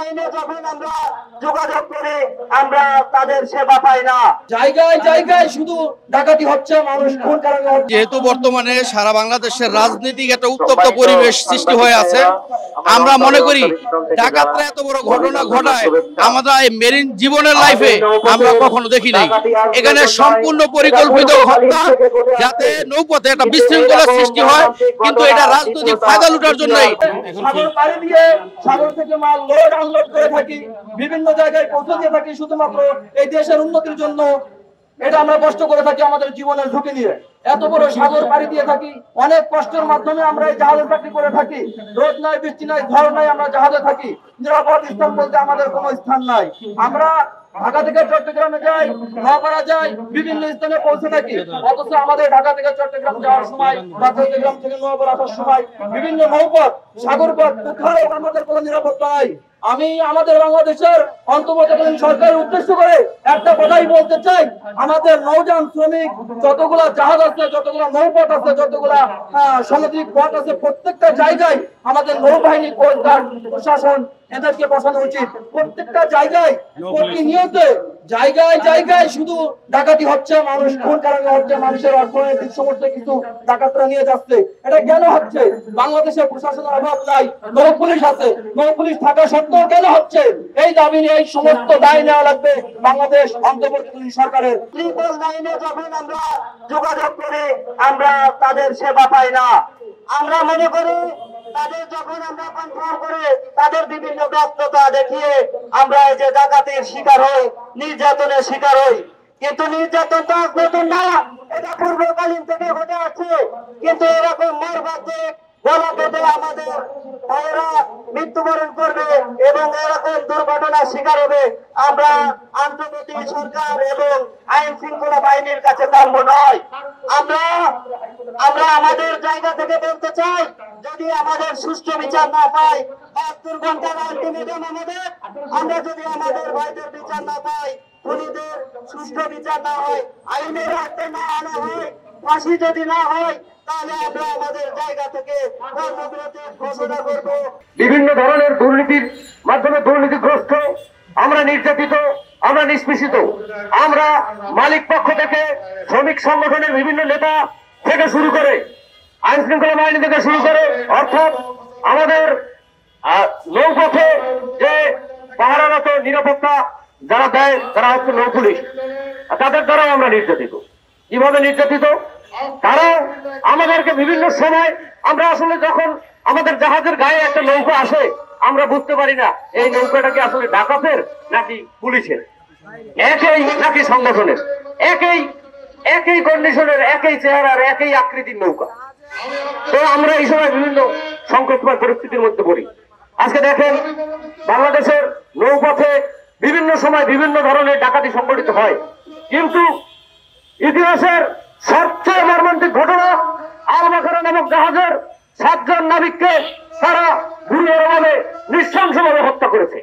লাইনে যখন আমরা যোগাযোগ করি আমরা তাদের সেবা পাই না। জায়গায় জায়গায় শুধু ডাকাতি হচ্ছে, মানুষ খুন খারাপি হচ্ছে। যেহেতু বর্তমানে সারা বাংলাদেশের রাজনীতিক একটা উত্তপ্ত পরিবেশ সৃষ্টি হয়ে আছে, আমরা মনে করি ডাকাতরা এত বড় ঘটনা ঘটায় আমরা এই মেরিন জীবনের লাইফে আমরা কখনো দেখি নাই। এখানে সম্পূর্ণ পরিকল্পিত হত্যা, যাতে নৌপথে একটা বিশৃঙ্খলার সৃষ্টি হয়, কিন্তু এটা রাজনৈতিক ফায়দা লুটার জন্যই। সাগর পাড়ি দিয়ে সাগর থেকে মাল লোড আনলোড করে থাকি, বিভিন্ন জায়গায় পৌঁছে দিয়ে থাকি শুধুমাত্র এই দেশের উন্নতির জন্য। এটা আমরা কষ্ট করে থাকি আমাদের জীবনের ঝুঁকি নিয়ে, এত বড় সাগর পাড়ি দিয়ে থাকি, অনেক কষ্টের মাধ্যমে আমরা এই জাহাজে চাকরি করে থাকি। রোদ নাই, বৃষ্টি নাই, ঝড় নাই, আমরা জাহাজে থাকি। নিরাপদ স্থান বলতে আমাদের কোনো স্থান নাই। আমরা ঢাকা থেকে চট্টগ্রামে যাই, নওপাড়া যাই, বিভিন্ন স্থানে পৌঁছে থাকি, অথচ আমাদের ঢাকা থেকে চট্টগ্রাম যাওয়ার সময় বা চট্টগ্রাম থেকে নওপাড়া আসার সময় বিভিন্ন নৌপথ, সাগরপথ, কোথাও আমাদের কোনো নিরাপত্তা নাই। আমি আমাদের বাংলাদেশের অন্তর্বর্তীকালীন সরকারের উদ্দেশ্য করে একটা কথাই বলতে চাই, আমাদের নৌযান শ্রমিক যতগুলা জাহাজ আছে, যতগুলা নৌপথ আছে, যতগুলা সামুদ্রিক পথ আছে, প্রত্যেকটা জায়গায় আমাদের নৌবাহিনী, কোস্টগার্ড, প্রশাসন এদেরকে বসানো উচিত। প্রত্যেকটা জায়গায় প্রতিনিয়ত জায়গায় জায়গায় শুধু ডাকাতি হচ্ছে, মানুষ খুন খারাপি হচ্ছে, মানুষের অর্থনৈতিক সমস্ত কিছু ডাকাতরা নিয়ে যাচ্ছে। এটা কেন হচ্ছে? বাংলাদেশে প্রশাসনের অভাব নাই, নৌ পুলিশ আছে, নৌ পুলিশ থাকা সত্ত্বেও কেন হচ্ছে? এই দাবি নিয়ে এই সমস্ত দায় নেওয়া লাগবে বাংলাদেশ অন্তর্বর্তীকালীন সরকারের। ট্রিপল লাইনে যখন আমরা যোগাযোগ করি আমরা তাদের সেবা পাই না। আমরা মনে করি তাদের যখন আমরা কনফার্ম করে তাদের বিভিন্ন ব্যস্ততা দেখিয়ে আমরা এই যে ডাকাতির শিকার হই, নির্যাতনের শিকার হই। কিন্তু নির্যাতন তো নতুন না, এটা পূর্বকালীন থেকে ঘটে আছে। কিন্তু এরকম মর্মান্তিক গলা কেটে আমাদের ভাইয়েরা মৃত্যুবরণ করবে এবং এরকম দুর্ঘটনার শিকার হবে, আমরা আন্তর্জাতিক সরকার এবং আইন শৃঙ্খলা বাহিনীর কাছে কাম্য নয়। আমরা আমাদের জায়গা থেকে বলতে চাই, যদি আমাদের সুষ্ঠু বিচার না পাই, ৭২ ঘন্টার আলটিমেটাম আমাদের, আমরা যদি আমাদের ভাইদের বিচার না পাই, খুনিদের সুষ্ঠু বিচার না হয়, আইনের হাতে না আনা হয়, ফাঁসি যদি না হয়, তাহলে আমরা আমাদের জায়গা থেকে কর্মবিরতি ঘোষণা করব। বিভিন্ন ধরনের দুর্নীতির মাধ্যমে দুর্নীতিগ্রস্ত, আমরা নির্যাতিত, আমরা নিষ্পেষিত। আমরা মালিক পক্ষ থেকে শ্রমিক সংগঠনের বিভিন্ন নেতা থেকে শুরু করে আইন শৃঙ্খলা বাহিনী থেকে শুরু করে, অর্থাৎ আমাদের নৌপথে যে পাহারারত নিরাপত্তা যারা দেয় তারা হচ্ছে নৌ পুলিশ, তাদের দ্বারাও আমরা নির্যাতিত। কিভাবে নির্যাতিত? তারা আমাদেরকে বিভিন্ন সময়, আমরা আসলে যখন আমাদের জাহাজের গায়ে একটা নৌকা আসে আমরা বুঝতে পারি না এই নৌকাটা কি আসলে ডাকাতের নাকি পুলিশের, একই নাকি সংগঠনের, একই কন্ডিশনের, একই চেহারার, একই আকৃতির নৌকা। তো আমরা এই সময় বিভিন্ন সংকটময় পরিস্থিতির মধ্যে পড়ি। আজকে দেখেন বাংলাদেশের নৌপথে বিভিন্ন সময় বিভিন্ন ধরনের ডাকাতি সংঘটিত হয়, কিন্তু ইতিহাসের সবচেয়ে মর্মান্তিক ঘটনা আল-বাকারা নামক জাহাজের 7 জন নাবিককে তারা গুরুতরভাবে নৃশংসভাবে হত্যা করেছে।